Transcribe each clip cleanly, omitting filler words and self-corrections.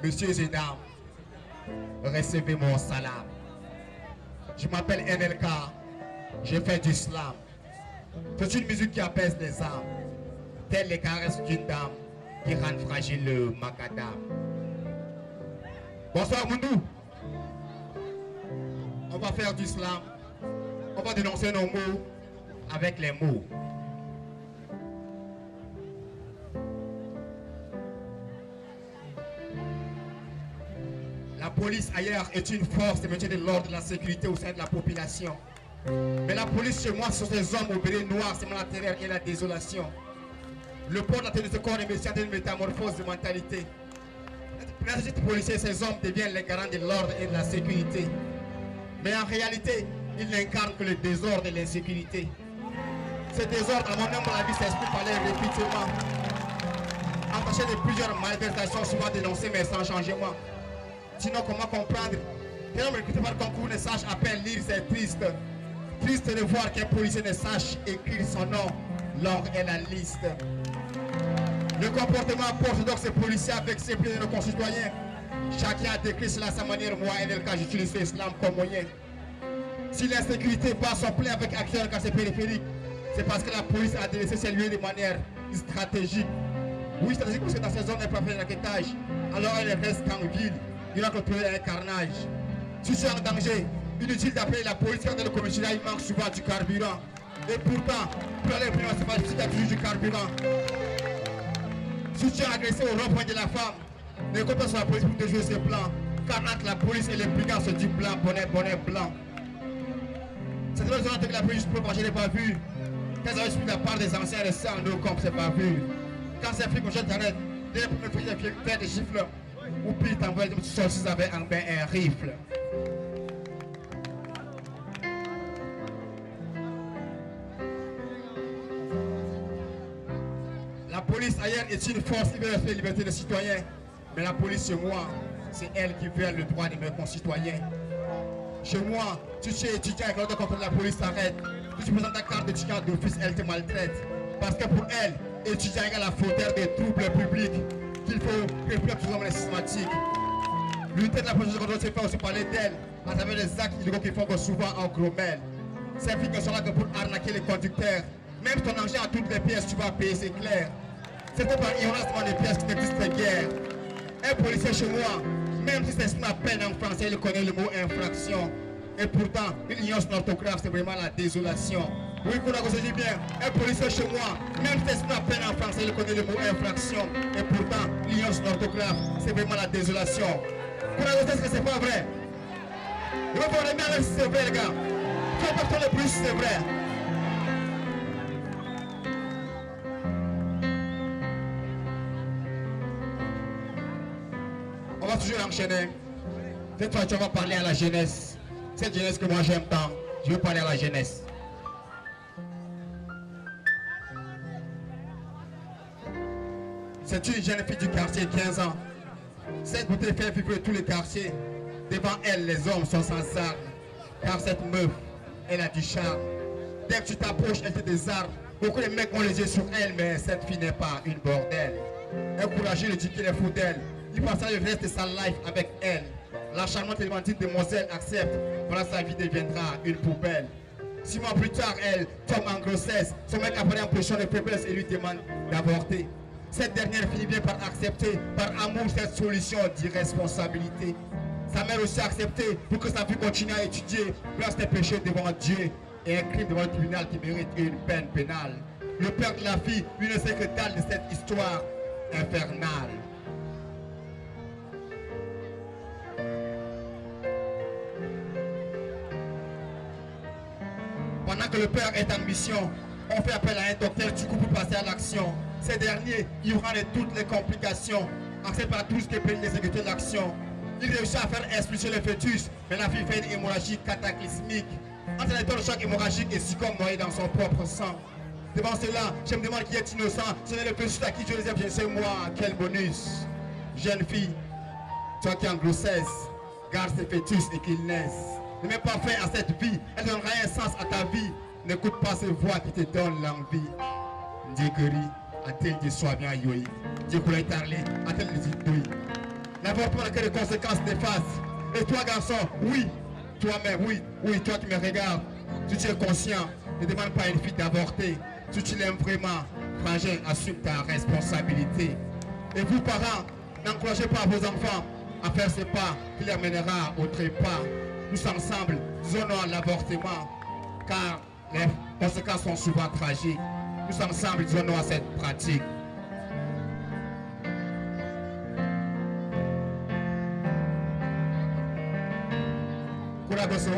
Messieurs et dames, recevez mon salam. Je m'appelle NLK, j'ai fait du slam. C'est une musique qui apaise les âmes, telles les caresses d'une dame qui rend fragile le macadam. Bonsoir Moundou. On va faire du slam. On va dénoncer nos mots avec les mots. La police ailleurs est une force de maintien de l'ordre et de la sécurité au sein de la population. Mais la police chez moi, ce sont des hommes au béret noir, c'est la terreur et la désolation. Le port de ce corps est métier d'une métamorphose de mentalité. Les agents policiers, ces hommes deviennent les garants de l'ordre et de la sécurité. Mais en réalité, ils n'incarnent que le désordre et l'insécurité. Ce désordre, à mon humble avis, s'explique par les répétitions. Entaché de plusieurs malversations, souvent dénoncées mais sans changement. Sinon, comment comprendre qu'un homme recruté par concours ne sache à peine lire, c'est triste. Triste de voir qu'un policier ne sache écrire son nom. L'or est la liste. Le comportement orthodoxe des policiers avec ses de nos concitoyens. Chacun a décrit cela à sa manière. Moi, NLK, j'utilise l'islam comme moyen. Si l'insécurité bat son plein avec action quand c'est périphérique, c'est parce que la police a délaissé ses lieux de manière stratégique. Oui, stratégique parce que dans ces zones, elle peut faire l'enquêtage. Alors elle reste en ville. Il va contrôler un carnage. Si tu es en danger, inutile d'appeler la police quand le commissariat il manque souvent du carburant. Et pourtant, pour aller plus loin, c'est pas difficile d'avoir du carburant. Si tu es agressé au rond-point de la femme, ne compte pas sur la police pour te jouer ses plans. Car entre la police et les brigands se dit blanc, bonnet, bonnet, blanc. C'est de l'autre que la police peut pas, je n'ai pas vu. Quand ça va suivre la part des anciens récents, nous comme c'est pas vu. Quand c'est flic, je t'arrête. Dès le premier flic, faire des chiffres. Ou pire, t'envoies des petits saucisses avec un rifle. La police ailleurs est une force qui veut faire la liberté des citoyens. Mais la police chez moi, c'est elle qui veut le droit de mes concitoyens. Chez moi, tu es étudiant et quand tu contrôles la police s'arrête. Si tu présentes ta carte d'étudiant d'office, elle te maltraite. Parce que pour elle, étudiant égale la fauteuil des troubles publics. Qu'il faut réprimer tout le systématique. L'unité de la police de contrôle se fait aussi parler d'elle à travers les actes illégaux qu'ils font souvent en gros mail. Ces flics ne sont là que pour arnaquer les conducteurs. Même ton engin à toutes les pièces, tu vas payer, c'est clair. C'est pas par ignorance des pièces qui n'existent guère. Un policier chez moi, même si c'est à peine en français, il connaît le mot infraction. Et pourtant, il ignore son orthographe, c'est vraiment la désolation. Oui, pour la cause, je dis bien, un policier chez moi, même si c'est à peine en français, il connaît le mot infraction. Et pourtant, il ignore son orthographe, c'est vraiment la désolation. Pour la cause, est-ce que c'est pas vrai? Il va voir les mains si c'est vrai, les gars. Peu importe le plus si c'est vrai. On va toujours enchaîner. Cette fois, tu vas parler à la jeunesse. Cette jeunesse que moi j'aime tant. Je veux parler à la jeunesse. C'est une jeune fille du quartier, 15 ans. Cette beauté fait vibrer tous les quartiers. Devant elle, les hommes sont sans armes. Car cette meuf, elle a du charme. Dès que tu t'approches, elle te désarme. Beaucoup de mecs ont les yeux sur elle, mais cette fille n'est pas une bordelle. Encouragez le dit qu'il est fou d'elle. Il passera le reste de sa life avec elle. La charmante et romantique demoiselle accepte. Voilà, sa vie deviendra une poubelle. 6 mois plus tard, elle tombe en grossesse. Son mec apparaît en position de faiblesse et lui demande d'avorter. Cette dernière finit bien par accepter, par amour, cette solution d'irresponsabilité. Sa mère aussi a accepté pour que sa fille continue à étudier, place des péchés devant Dieu et un crime devant le tribunal qui mérite une peine pénale. Le père de la fille, lui, ne sait que dalle de cette histoire infernale. Pendant que le père est en mission, on fait appel à un docteur du coup pour passer à l'action. Ces derniers, il y aura de toutes les complications, acceptent par tout ce qui est pénible d'exécuter l'action. Il réussit à faire expulser le fœtus, mais la fille fait une hémorragie cataclysmique. Entre les deux, le choc hémorragique est si comme noyé dans son propre sang. Devant cela, je me demande qui est innocent. Ce n'est le fœtus à qui je les aime, je sais moi, quel bonus. Jeune fille, toi qui es en grossesse, garde ces fœtus et qu'ils naissent. Ne mets pas fin à cette vie, elle donnera un sens à ta vie. N'écoute pas ces voix qui te donnent l'envie. Ndikeri, a-t-il dit soit bien yoï. Dikoulay tarlé, a-t-il dit oui. L'avortement n'a que des conséquences néfastes. Et toi, garçon, oui, toi-même, oui, toi qui me regardes, si tu es conscient, ne demande pas à une fille d'avorter. Si tu l'aimes vraiment, frangin, assume ta responsabilité. Et vous, parents, n'encouragez pas vos enfants à faire ce pas qui les amènera au trépas. Nous ensemble, disons-nous à l'avortement, car les conséquences sont souvent tragiques. Nous ensemble, disons-nous à cette pratique.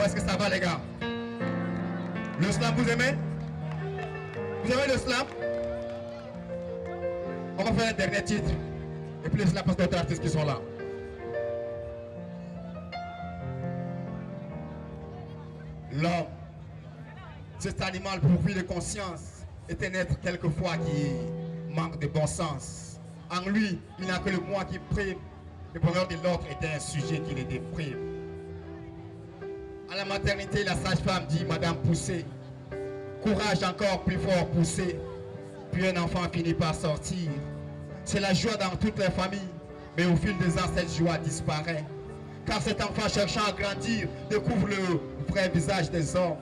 Est-ce que ça va, les gars? Le slam, vous aimez? Vous aimez le slam? On va faire un dernier titre. Et puis le slam parce d'autres artistes qui sont là. L'homme, cet animal pourvu de conscience, est un être quelquefois qui manque de bon sens. En lui, il n'a que le moi qui prime. Le bonheur de l'autre est un sujet qui le déprime. À la maternité, la sage-femme dit, Madame Poussée, courage encore plus fort poussé. Puis un enfant finit par sortir. C'est la joie dans toutes les familles, mais au fil des ans, cette joie disparaît. Car cet enfant cherchant à grandir découvre le vrai visage des hommes.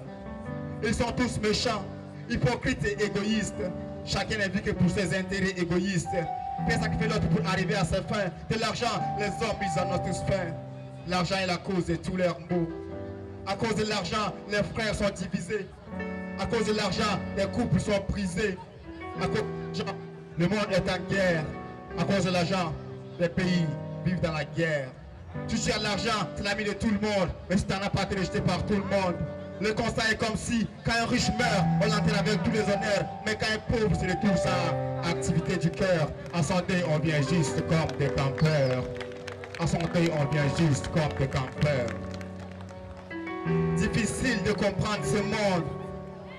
Ils sont tous méchants, hypocrites et égoïstes. Chacun n'est vu que pour ses intérêts égoïstes. Fait sacrifier l'autre pour arriver à ses fins. De l'argent, les hommes, ils en ont tous faim. L'argent est la cause de tous leurs maux. À cause de l'argent, les frères sont divisés. À cause de l'argent, les couples sont brisés. À cause de l'argent, le monde est en guerre. À cause de l'argent, les pays vivent dans la guerre. Tu as de l'argent, c'est l'ami de tout le monde. Mais si tu n'en as pas, tu es rejeté par tout le monde. Le constat est comme si, quand un riche meurt, on l'enterre avec tous les honneurs. Mais quand un pauvre se retrouve sa activité du cœur, à son deuil, on vient juste comme des campeurs. À son deuil, on vient juste comme des campeurs. Difficile de comprendre ce monde.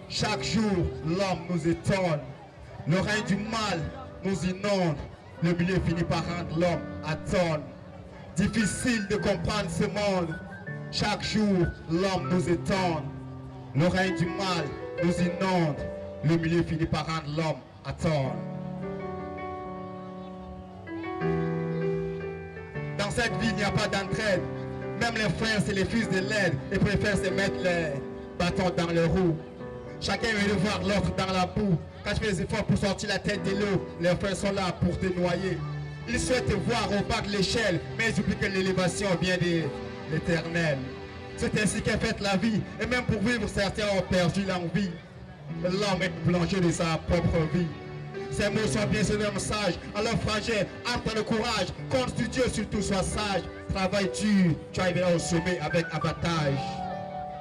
Chaque jour, l'homme nous étonne. Le règne du mal nous inonde. Le milieu finit par rendre l'homme atone. Difficile de comprendre ce monde. Chaque jour, l'homme nous étonne. Le règne du mal nous inonde. Le milieu finit par rendre l'homme atone. Dans cette vie, il n'y a pas d'entraide. Même les frères, c'est les fils de l'aide et préfèrent se mettre les bâtons dans les roues. Chacun veut voir l'autre dans la boue. Quand tu fais des efforts pour sortir la tête de l'eau, les frères sont là pour te noyer. Ils souhaitent te voir au bas de l'échelle, mais ils oublient que l'élévation vient de l'éternel. C'est ainsi qu'est faite la vie. Et même pour vivre, certains ont perdu l'envie. L'homme est plongé de sa propre vie. Ces mots sont bien sonneurs sages. Alors frangin, arme le courage. Compte sur Dieu, surtout sois sage. Travaille dur, tu arriveras au sommet avec avantage.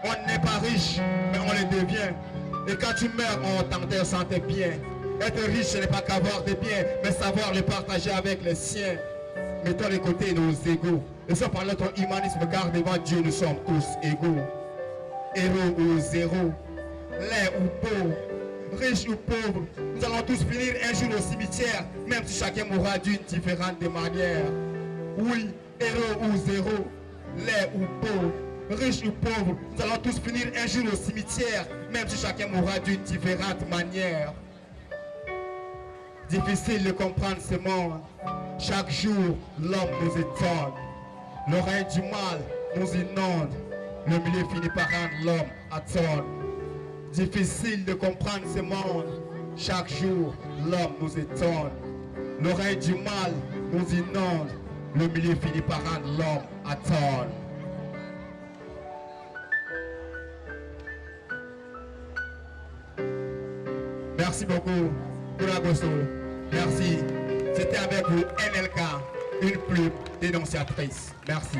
On n'est pas riche, mais on le devient. Et quand tu meurs, on t'enterre sans tes biens. Être riche, ce n'est pas qu'avoir des biens, mais savoir les partager avec les siens. Mettons de côté nos égaux. Et ça par notre humanisme, car devant Dieu, nous sommes tous égaux. Héros ou zéro, laid ou beau, riche ou pauvre, nous allons tous finir un jour au cimetière, même si chacun mourra d'une différente manière. Oui, héros ou zéro, laid ou beau, riche ou pauvre, nous allons tous finir un jour au cimetière, même si chacun mourra d'une différente manière. Difficile de comprendre ce monde. Chaque jour, l'homme nous étonne. Le règne du mal nous inonde. Le milieu finit par rendre l'homme atone. Difficile de comprendre ce monde. Chaque jour, l'homme nous étonne. Le règne du mal nous inonde. Le milieu finit par rendre l'homme atone. Merci beaucoup, Koulagoso. Merci. C'était avec vous NLK, une plume dénonciatrice. Merci.